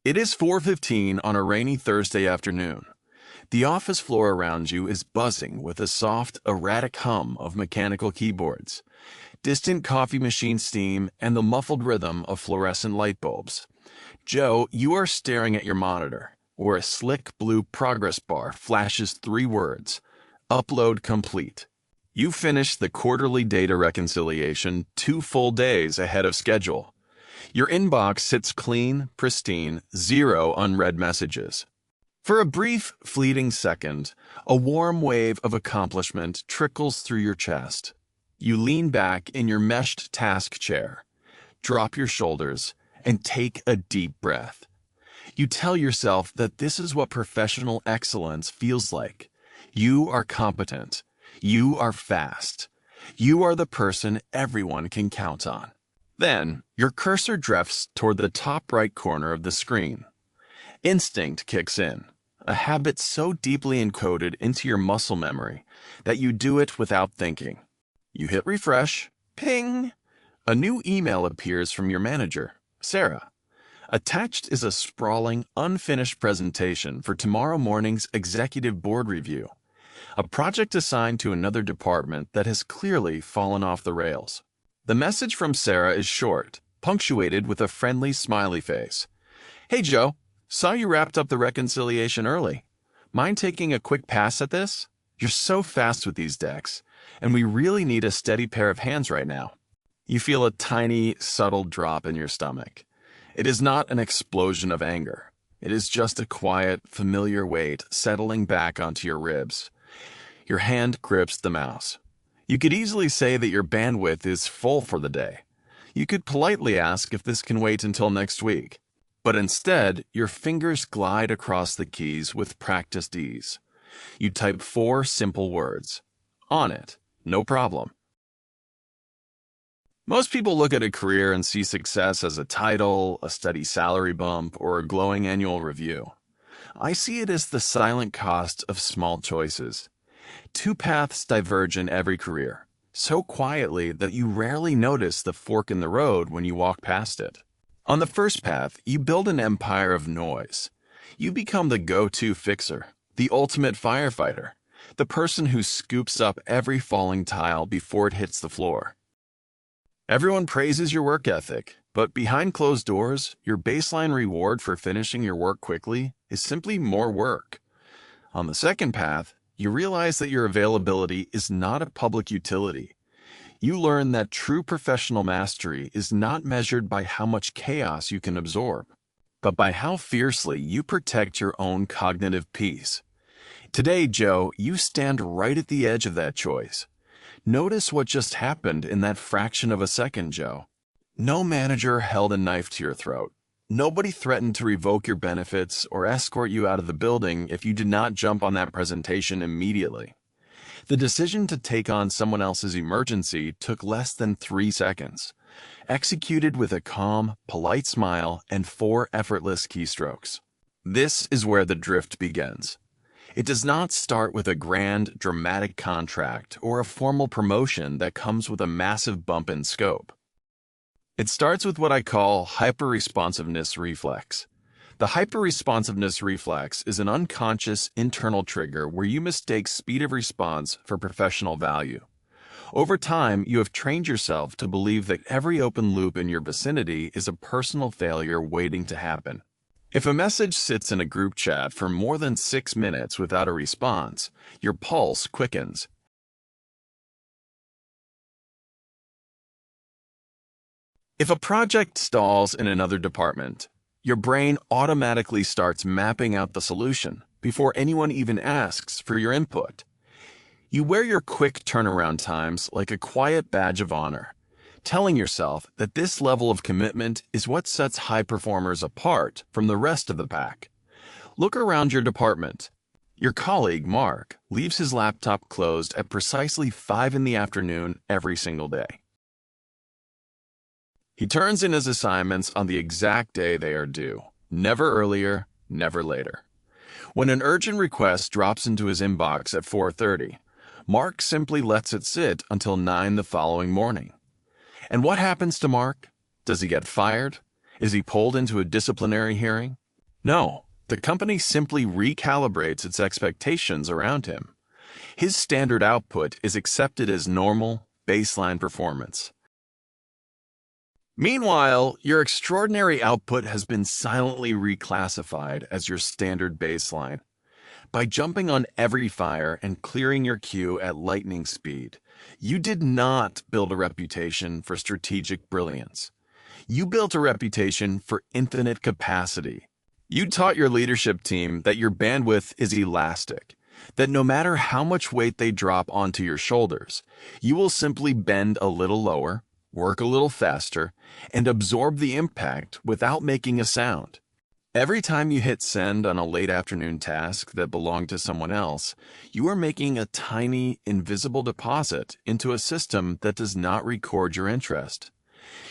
It is 4:15 on a rainy Thursday afternoon. The office floor around you is buzzing with a soft, erratic hum of mechanical keyboards, distant coffee machine steam, and the muffled rhythm of fluorescent light bulbs. Joe, you are staring at your monitor, where a slick blue progress bar flashes three words: Upload complete. You finished the quarterly data reconciliation 2 full days ahead of schedule. Your inbox sits clean, pristine, 0 unread messages. For a brief, fleeting second, a warm wave of accomplishment trickles through your chest. You lean back in your meshed task chair, drop your shoulders, and take a deep breath. You tell yourself that this is what professional excellence feels like. You are competent. You are fast. You are the person everyone can count on. Then, your cursor drifts toward the top right corner of the screen. Instinct kicks in, a habit so deeply encoded into your muscle memory that you do it without thinking. You hit refresh, ping! A new email appears from your manager, Sarah. Attached is a sprawling, unfinished presentation for tomorrow morning's executive board review, a project assigned to another department that has clearly fallen off the rails. The message from Sarah is short, punctuated with a friendly smiley face. Hey Joe, saw you wrapped up the reconciliation early. Mind taking a quick pass at this? You're so fast with these decks, and we really need a steady pair of hands right now. You feel a tiny, subtle drop in your stomach. It is not an explosion of anger. It is just a quiet, familiar weight settling back onto your ribs. Your hand grips the mouse. You could easily say that your bandwidth is full for the day. You could politely ask if this can wait until next week. But instead, your fingers glide across the keys with practiced ease. You type 4 simple words. On it. No problem. Most people look at a career and see success as a title, a steady salary bump, or a glowing annual review. I see it as the silent cost of small choices. 2 paths diverge in every career, so quietly that you rarely notice the fork in the road when you walk past it. On the first path, you build an empire of noise. You become the go-to fixer, the ultimate firefighter, the person who scoops up every falling tile before it hits the floor. Everyone praises your work ethic, but behind closed doors, your baseline reward for finishing your work quickly is simply more work. On the second path, you realize that your availability is not a public utility. You learn that true professional mastery is not measured by how much chaos you can absorb, but by how fiercely you protect your own cognitive peace. Today, Joe, you stand right at the edge of that choice. Notice what just happened in that fraction of a second, Joe. No manager held a knife to your throat. Nobody threatened to revoke your benefits or escort you out of the building if you did not jump on that presentation immediately. The decision to take on someone else's emergency took less than 3 seconds, executed with a calm, polite smile and 4 effortless keystrokes. This is where the drift begins. It does not start with a grand, dramatic contract or a formal promotion that comes with a massive bump in scope. It starts with what I call hyper-responsiveness reflex. The hyper-responsiveness reflex is an unconscious internal trigger where you mistake speed of response for professional value. Over time, you have trained yourself to believe that every open loop in your vicinity is a personal failure waiting to happen. If a message sits in a group chat for more than 6 minutes without a response, your pulse quickens. If a project stalls in another department, your brain automatically starts mapping out the solution before anyone even asks for your input. You wear your quick turnaround times like a quiet badge of honor, telling yourself that this level of commitment is what sets high performers apart from the rest of the pack. Look around your department. Your colleague, Mark, leaves his laptop closed at precisely 5 in the afternoon every single day. He turns in his assignments on the exact day they are due, never earlier, never later. When an urgent request drops into his inbox at 4:30, Mark simply lets it sit until 9 the following morning. And what happens to Mark? Does he get fired? Is he pulled into a disciplinary hearing? No, the company simply recalibrates its expectations around him. His standard output is accepted as normal, baseline performance. Meanwhile, your extraordinary output has been silently reclassified as your standard baseline. By jumping on every fire and clearing your queue at lightning speed, you did not build a reputation for strategic brilliance. You built a reputation for infinite capacity. You taught your leadership team that your bandwidth is elastic, that no matter how much weight they drop onto your shoulders, you will simply bend a little lower, work a little faster, and absorb the impact without making a sound. Every time you hit send on a late afternoon task that belonged to someone else, you are making a tiny, invisible deposit into a system that does not record your interest.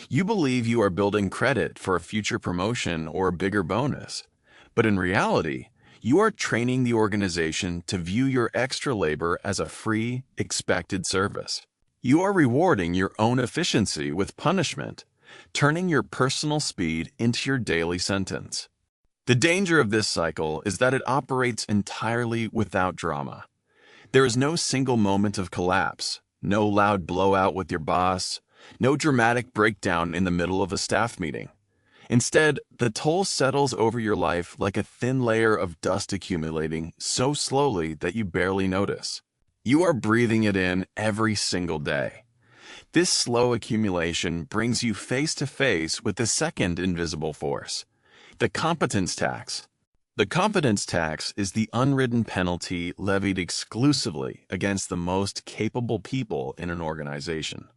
You believe you are building credit for a future promotion or a bigger bonus, but in reality, you are training the organization to view your extra labor as a free, expected service. You are rewarding your own efficiency with punishment, turning your personal speed into your daily sentence. The danger of this cycle is that it operates entirely without drama. There is no single moment of collapse, no loud blowout with your boss, no dramatic breakdown in the middle of a staff meeting. Instead, the toll settles over your life like a thin layer of dust accumulating so slowly that you barely notice. You are breathing it in every single day. This slow accumulation brings you face to face with the second invisible force, the competence tax. The competence tax is the unwritten penalty levied exclusively against the most capable people in an organization.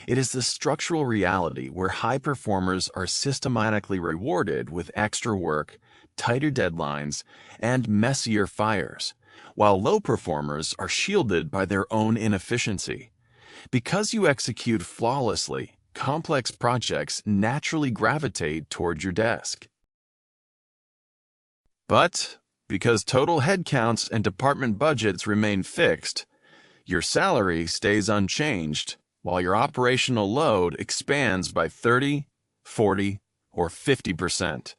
It is the structural reality where high performers are systematically rewarded with extra work, tighter deadlines, and messier fires, while low performers are shielded by their own inefficiency. Because you execute flawlessly, complex projects naturally gravitate toward your desk. But because total headcounts and department budgets remain fixed, your salary stays unchanged while your operational load expands by 30, 40, or 50%.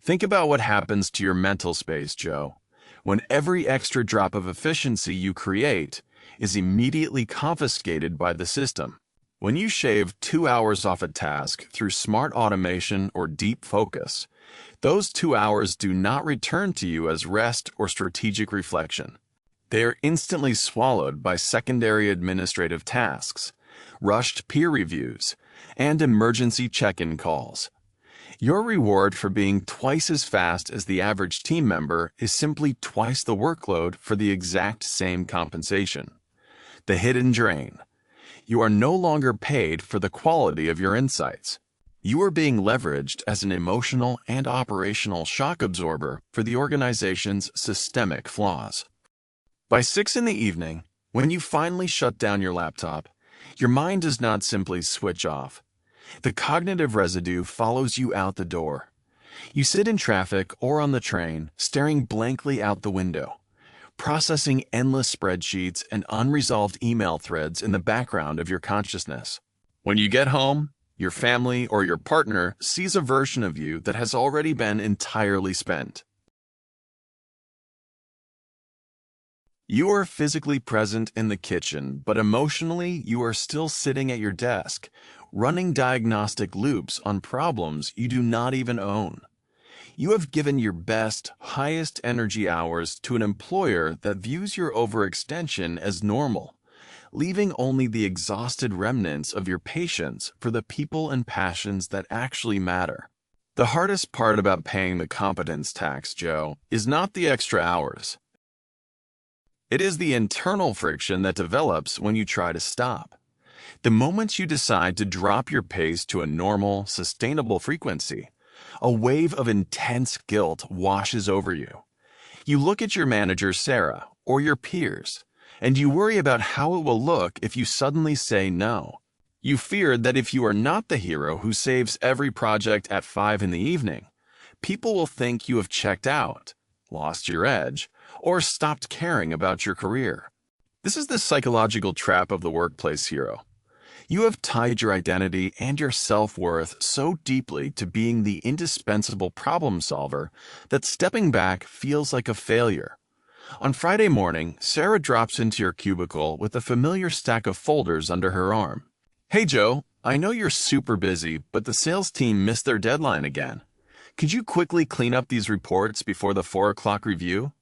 Think about what happens to your mental space, Joe, when every extra drop of efficiency you create is immediately confiscated by the system. When you shave 2 hours off a task through smart automation or deep focus, those 2 hours do not return to you as rest or strategic reflection. They are instantly swallowed by secondary administrative tasks, rushed peer reviews, and emergency check-in calls. Your reward for being twice as fast as the average team member is simply twice the workload for the exact same compensation. The hidden drain. You are no longer paid for the quality of your insights. You are being leveraged as an emotional and operational shock absorber for the organization's systemic flaws. By 6 in the evening, when you finally shut down your laptop, your mind does not simply switch off. The cognitive residue follows you out the door. You sit in traffic or on the train, staring blankly out the window, processing endless spreadsheets and unresolved email threads in the background of your consciousness. When you get home, your family or your partner sees a version of you that has already been entirely spent. You are physically present in the kitchen, but emotionally you are still sitting at your desk, running diagnostic loops on problems you do not even own. You have given your best, highest energy hours to an employer that views your overextension as normal, leaving only the exhausted remnants of your patience for the people and passions that actually matter. The hardest part about paying the competence tax, Joe, is not the extra hours. It is the internal friction that develops when you try to stop. The moment you decide to drop your pace to a normal, sustainable frequency, a wave of intense guilt washes over you. You look at your manager, Sarah, or your peers, and you worry about how it will look if you suddenly say no. You fear that if you are not the hero who saves every project at 5 in the evening, people will think you have checked out, lost your edge, or stopped caring about your career. This is the psychological trap of the workplace hero. You have tied your identity and your self-worth so deeply to being the indispensable problem solver that stepping back feels like a failure. On Friday morning, Sarah drops into your cubicle with a familiar stack of folders under her arm. "Hey Joe, I know you're super busy, but the sales team missed their deadline again. Could you quickly clean up these reports before the 4 o'clock review?"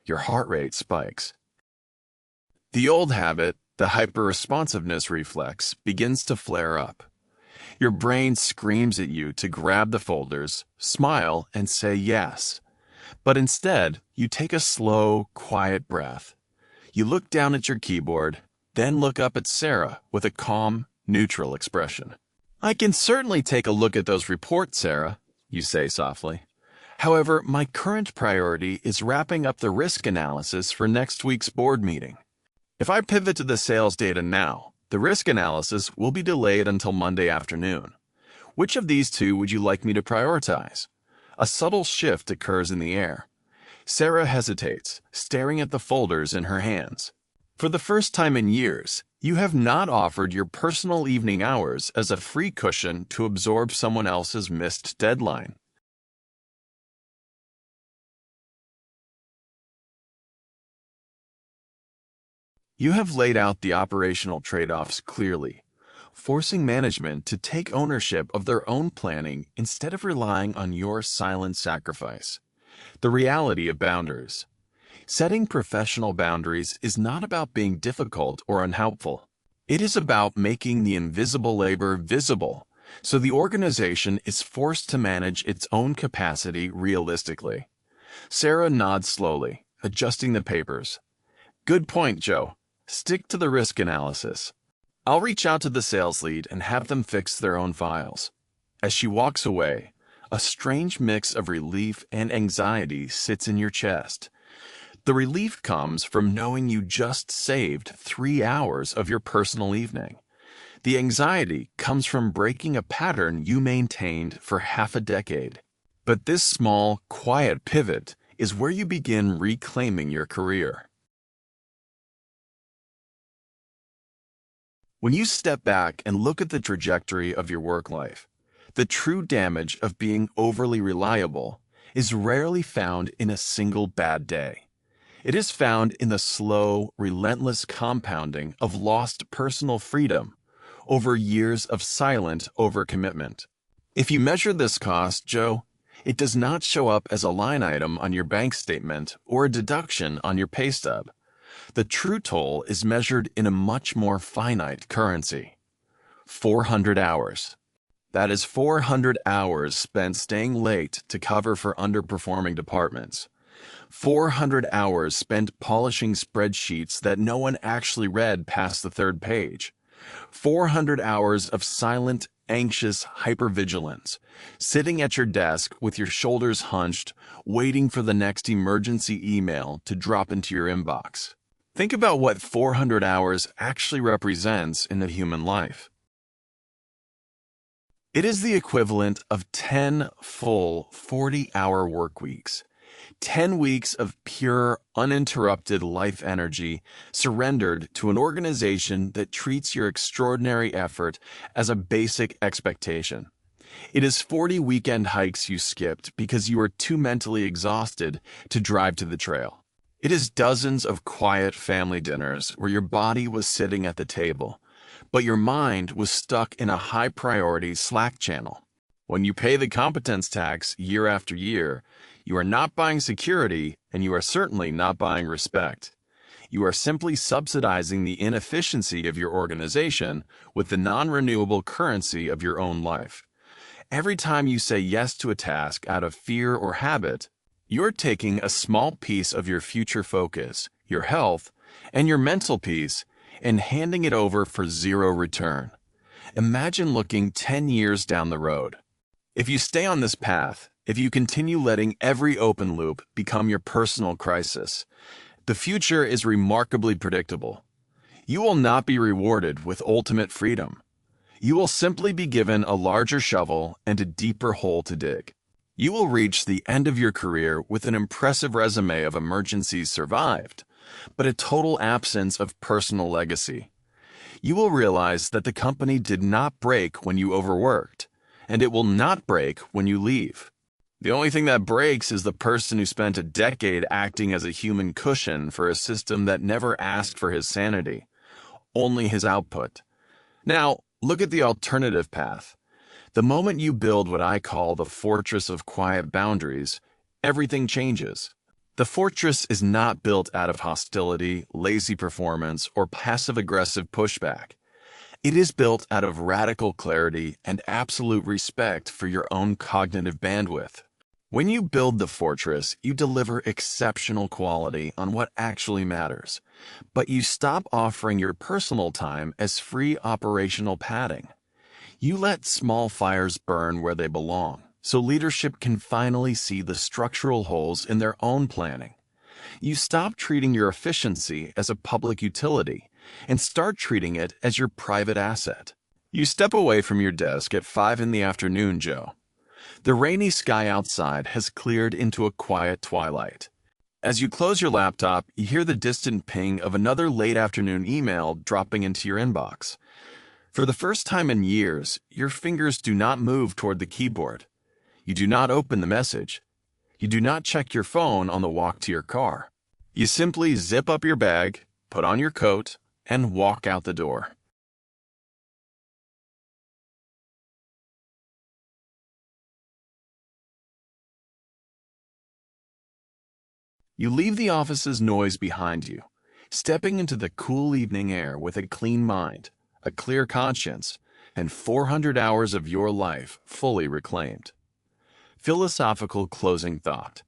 Your heart rate spikes. The old habit, the hyper-responsiveness reflex, begins to flare up. Your brain screams at you to grab the folders, smile, and say yes. But instead, you take a slow, quiet breath. You look down at your keyboard, then look up at Sarah with a calm, neutral expression. "I can certainly take a look at those reports, Sarah," you say softly. "However, my current priority is wrapping up the risk analysis for next week's board meeting. If I pivot to the sales data now, the risk analysis will be delayed until Monday afternoon. Which of these two would you like me to prioritize?" A subtle shift occurs in the air. Sarah hesitates, staring at the folders in her hands. For the first time in years, you have not offered your personal evening hours as a free cushion to absorb someone else's missed deadline. You have laid out the operational trade-offs clearly, forcing management to take ownership of their own planning instead of relying on your silent sacrifice. The reality of boundaries. Setting professional boundaries is not about being difficult or unhelpful. It is about making the invisible labor visible, so the organization is forced to manage its own capacity realistically. Sarah nods slowly, adjusting the papers. "Good point, Joe. Stick to the risk analysis. I'll reach out to the sales lead and have them fix their own files." As she walks away, a strange mix of relief and anxiety sits in your chest. The relief comes from knowing you just saved 3 hours of your personal evening. The anxiety comes from breaking a pattern you maintained for half a decade. But this small, quiet pivot is where you begin reclaiming your career. When you step back and look at the trajectory of your work life, the true damage of being overly reliable is rarely found in a single bad day. It is found in the slow, relentless compounding of lost personal freedom over years of silent overcommitment. If you measure this cost, Joe, it does not show up as a line item on your bank statement or a deduction on your pay stub. The true toll is measured in a much more finite currency. 400 hours. That is 400 hours spent staying late to cover for underperforming departments. 400 hours spent polishing spreadsheets that no one actually read past the 3rd page. 400 hours of silent, anxious hypervigilance, sitting at your desk with your shoulders hunched, waiting for the next emergency email to drop into your inbox. Think about what 400 hours actually represents in a human life. It is the equivalent of 10 full 40-hour work weeks. 10 weeks of pure, uninterrupted life energy surrendered to an organization that treats your extraordinary effort as a basic expectation. It is 40 weekend hikes you skipped because you were too mentally exhausted to drive to the trail. It is dozens of quiet family dinners where your body was sitting at the table, but your mind was stuck in a high-priority Slack channel. When you pay the competence tax year after year, you are not buying security, and you are certainly not buying respect. You are simply subsidizing the inefficiency of your organization with the non-renewable currency of your own life. Every time you say yes to a task out of fear or habit, you're taking a small piece of your future focus, your health, and your mental peace and handing it over for zero return. Imagine looking 10 years down the road. If you stay on this path, if you continue letting every open loop become your personal crisis, the future is remarkably predictable. You will not be rewarded with ultimate freedom. You will simply be given a larger shovel and a deeper hole to dig. You will reach the end of your career with an impressive resume of emergencies survived, but a total absence of personal legacy. You will realize that the company did not break when you overworked, and it will not break when you leave. The only thing that breaks is the person who spent a decade acting as a human cushion for a system that never asked for his sanity, only his output. Now, look at the alternative path. The moment you build what I call the fortress of quiet boundaries, everything changes. The fortress is not built out of hostility, lazy performance, or passive-aggressive pushback. It is built out of radical clarity and absolute respect for your own cognitive bandwidth. When you build the fortress, you deliver exceptional quality on what actually matters, but you stop offering your personal time as free operational padding. You let small fires burn where they belong, so leadership can finally see the structural holes in their own planning. You stop treating your efficiency as a public utility and start treating it as your private asset. You step away from your desk at 5 in the afternoon, Joe. The rainy sky outside has cleared into a quiet twilight. As you close your laptop, you hear the distant ping of another late afternoon email dropping into your inbox. For the first time in years, your fingers do not move toward the keyboard. You do not open the message. You do not check your phone on the walk to your car. You simply zip up your bag, put on your coat, and walk out the door. You leave the office's noise behind you, stepping into the cool evening air with a clean mind, a clear conscience, and 400 hours of your life fully reclaimed. Philosophical closing thought.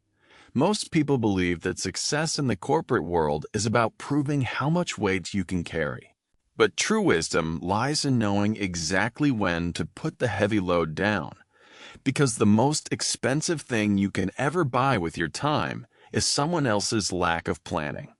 Most people believe that success in the corporate world is about proving how much weight you can carry. But true wisdom lies in knowing exactly when to put the heavy load down, because the most expensive thing you can ever buy with your time is someone else's lack of planning.